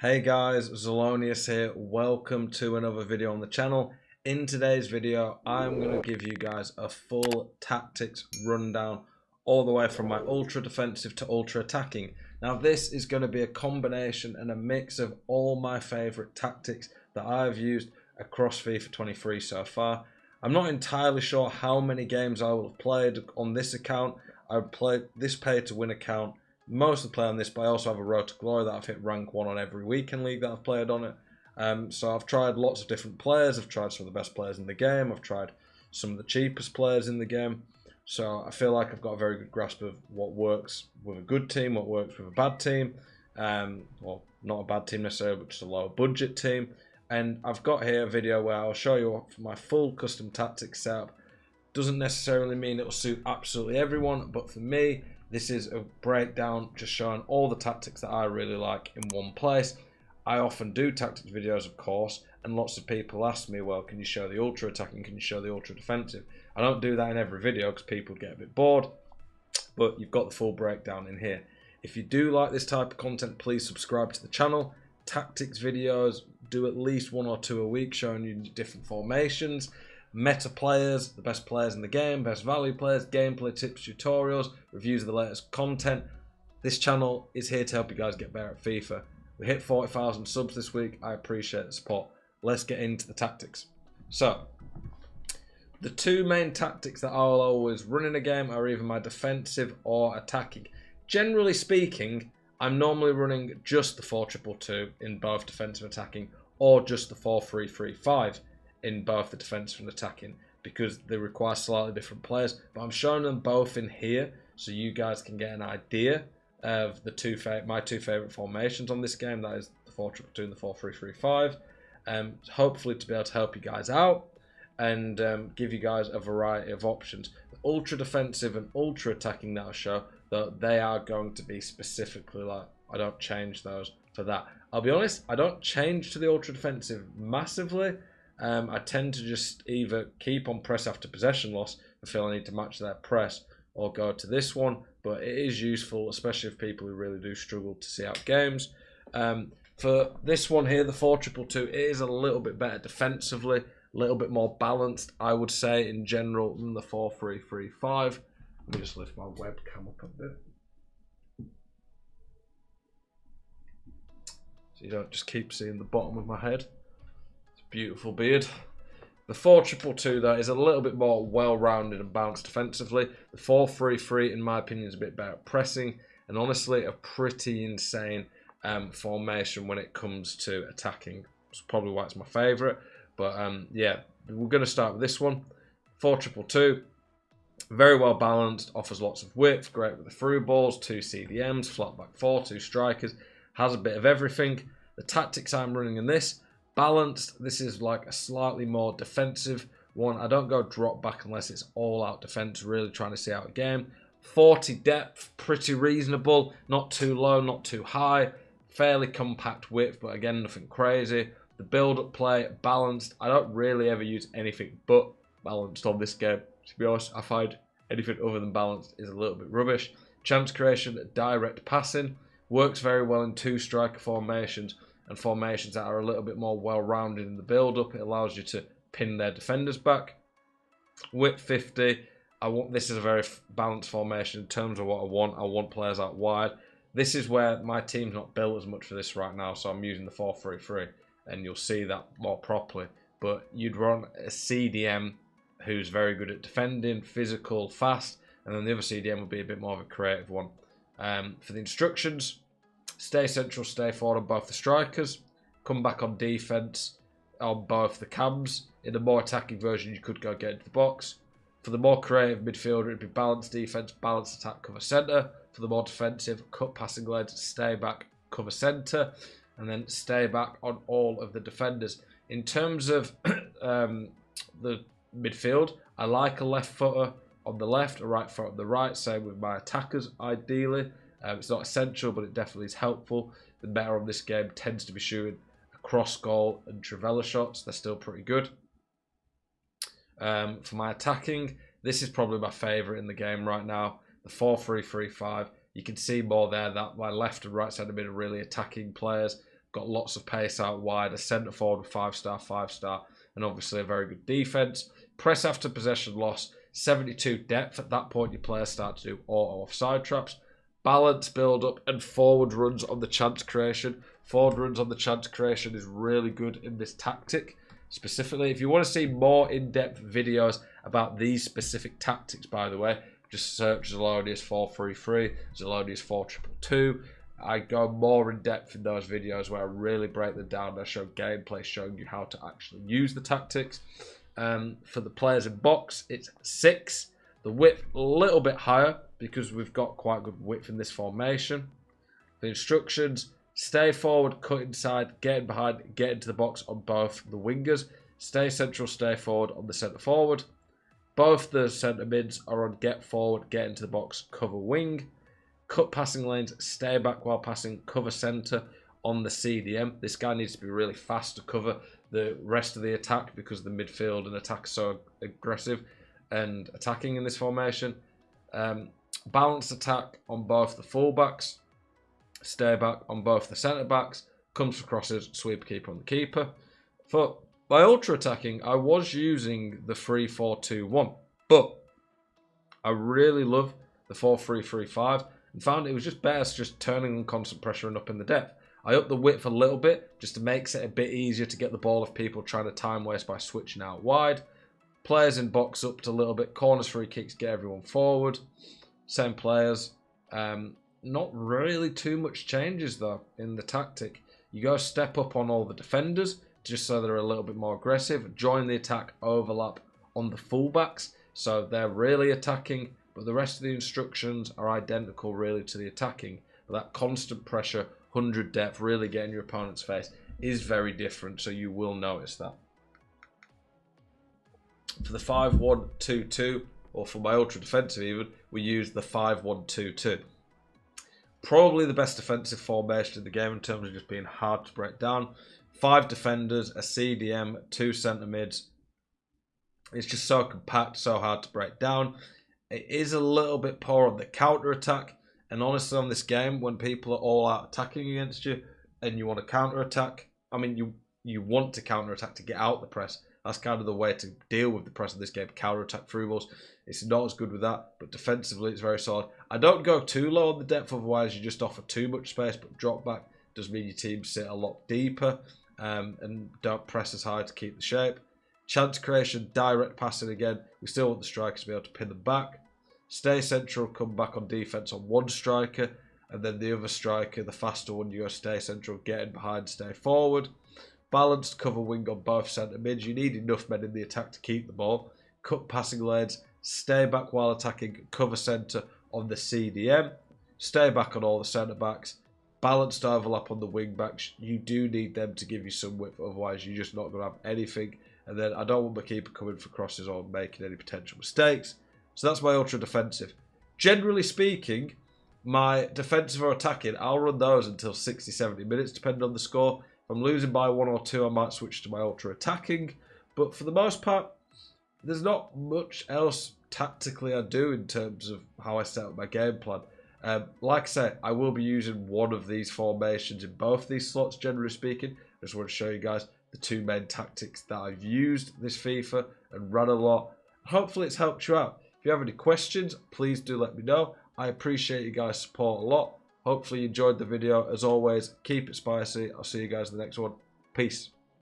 Hey guys, Zelonius here. Welcome to another video on the channel. In today's video, I'm going to give you guys a full tactics rundown all the way from my ultra defensive to ultra attacking. Now this is going to be a combination and a mix of all my favorite tactics that I've used across FIFA 23 so far. I'm not entirely sure how many games I will have played on this account. I've played this pay to win account mostly play on this, but I also have a Road to Glory that I've hit rank 1 on every weekend league that I've played on it. So I've tried lots of different players. I've tried some of the best players in the game. I've tried some of the cheapest players in the game. So I feel like I've got a very good grasp of what works with a good team, what works with a bad team. Well, not a bad team necessarily, but just a lower budget team. And I've got here a video where I'll show you my full custom tactics setup. Doesn't necessarily mean it'll suit absolutely everyone, but for me, this is a breakdown just showing all the tactics that I really like in one place. I often do tactics videos, of course, and lots of people ask me, well, can you show the ultra attacking? Can you show the ultra defensive? I don't do that in every video because people get a bit bored, but you've got the full breakdown in here. If you do like this type of content, please subscribe to the channel. Tactics videos, do at least 1 or 2 a week showing you different formations, meta players, the best players in the game, best value players, gameplay tips, tutorials, reviews of the latest content. This channel is here to help you guys get better at FIFA. We hit 40,000 subs this week. I appreciate the support. Let's get into the tactics. So, the two main tactics that I'll always run in a game are either my defensive or attacking. Generally speaking, I'm normally running just the 4-2-2 in both defensive and attacking, or just the 4-3-3-5. In both the defensive and attacking, because they require slightly different players, but I'm showing them both in here so you guys can get an idea of the my two favorite formations on this game. That is the 4-2-2 and the 4-3-3-5. Hopefully to be able to help you guys out and give you guys a variety of options. The ultra defensive and ultra attacking that I show, though, they are going to be specifically like, I don't change those for that. I'll be honest, I don't change to the ultra defensive massively. I tend to just either keep on press after possession loss and feel I need to match that press, or go to this one, but it is useful, especially if people who really do struggle to see out games. For this one here, the 4-2-2, it is a little bit better defensively, a little bit more balanced, I would say, in general, than the 4-3-3-5. Let me just lift my webcam up a bit, so you don't just keep seeing the bottom of my head. Beautiful beard. The 4-2-2 though is a little bit more well-rounded and balanced defensively. The 4-3-3 in my opinion is a bit better at pressing, and honestly a pretty insane formation when it comes to attacking. It's probably why it's my favourite, but yeah, we're going to start with this one. 4-2-2, very well balanced, offers lots of width, great with the through balls, 2 CDMs, flat back 4, 2 strikers, has a bit of everything. The tactics I'm running in this, balanced, this is like a slightly more defensive one. I don't go drop back unless it's all out defense, really trying to see out a game. 40 depth, pretty reasonable, not too low, not too high, fairly compact width, but again, nothing crazy. The build-up play, balanced. I don't really ever use anything but balanced on this game. To be honest, I find anything other than balanced is a little bit rubbish. Chance creation, direct passing, works very well in 2 striker formations, and formations that are a little bit more well-rounded in the build-up. It allows you to pin their defenders back. Width 50. This is a very balanced formation in terms of what I want. I want players out wide. This is where my team's not built as much for this right now, so I'm using the 4-3-3, and you'll see that more properly. But you'd run a CDM who's very good at defending, physical, fast, and then the other CDM would be a bit more of a creative one. For the instructions, stay central, stay forward on both the strikers. Come back on defense on both the cams. In the more attacking version, you could go get into the box. For the more creative midfielder, it'd be balanced defense, balanced attack, cover centre. For the more defensive, cut passing legs, stay back, cover centre, and then stay back on all of the defenders. In terms of the midfield, I like a left footer on the left, a right footer on the right. Same with my attackers, ideally. It's not essential, but it definitely is helpful. The better on this game tends to be shooting cross goal and trivela shots. They're still pretty good. For my attacking, this is probably my favourite in the game right now. The 4-3-3-5. You can see more there that my left and right side have been really attacking players. got lots of pace out wide, a centre forward with 5-star, 5-star, and obviously a very good defence. Press after possession loss, 72 depth. At that point, your players start to do auto offside traps. Balance build up and forward runs on the chance creation. Forward runs on the chance creation is really good in this tactic. Specifically, if you want to see more in-depth videos about these specific tactics, by the way, just search Zelonius 433, Zelonius 4222. I go more in depth in those videos where I really break them down. I show gameplay showing you how to actually use the tactics. For the players in box, it's 6. The width a little bit higher because we've got quite good width in this formation. The instructions: stay forward, cut inside, get in behind, get into the box on both the wingers. Stay central, stay forward on the centre forward. Both the centre mids are on get forward, get into the box, cover wing. Cut passing lanes, stay back while passing, cover centre on the CDM. This guy needs to be really fast to cover the rest of the attack because the midfield and attack are so aggressive and attacking in this formation. Balanced attack on both the fullbacks. Stay back on both the centre backs. Comes for crosses, sweep keeper on the keeper. For my ultra attacking, I was using the 3-4-2-1, but I really love the 4-3-3-5 and found it was just best just turning on constant pressure and up in the depth. I upped the width a little bit just to make it a bit easier to get the ball if people trying to time waste by switching out wide. Players in box upped a little bit. Corners, free kicks, get everyone forward. Same players. Not really too much changes though in the tactic. You go step up on all the defenders just so they're a little bit more aggressive. Join the attack, overlap on the fullbacks so they're really attacking, but the rest of the instructions are identical really to the attacking. But that constant pressure, 100 depth, really getting your opponent's face is very different, so you will notice that. For the 5-1-2-2, or for my ultra defensive even, we use the 5-1-2-2. Probably the best defensive formation in the game in terms of just being hard to break down. 5 defenders, a CDM, 2 centre mids. It's just so compact, so hard to break down. It is a little bit poor on the counter attack. And honestly, on this game, when people are all out attacking against you and you want to counter attack, I mean, you want to counter attack to get out the press. That's kind of the way to deal with the press of this game. Counter attack through balls. It's not as good with that, but defensively it's very solid. I don't go too low on the depth, otherwise you just offer too much space, but drop back does mean your team sit a lot deeper and don't press as high to keep the shape. Chance creation, direct passing again. We still want the strikers to be able to pin them back. Stay central, come back on defence on one striker, and then the other striker, the faster one, you go stay central, get in behind, stay forward. Balanced cover wing on both centre mids. You need enough men in the attack to keep the ball. Cut passing lanes, stay back while attacking, cover centre on the CDM. Stay back on all the centre backs. Balanced overlap on the wing backs. You do need them to give you some width, otherwise you're just not going to have anything. And then I don't want my keeper coming for crosses or making any potential mistakes. So that's my ultra defensive. Generally speaking, my defensive or attacking, I'll run those until 60-70 minutes, depending on the score. If I'm losing by 1 or 2, I might switch to my ultra attacking. But for the most part, there's not much else tactically I do in terms of how I set up my game plan. Like I say, I will be using one of these formations in both these slots, generally speaking. I just want to show you guys the 2 main tactics that I've used this FIFA and run a lot. Hopefully it's helped you out. If you have any questions, please do let me know. I appreciate you guys' support a lot. Hopefully you enjoyed the video. As always, keep it spicy. I'll see you guys in the next one. Peace.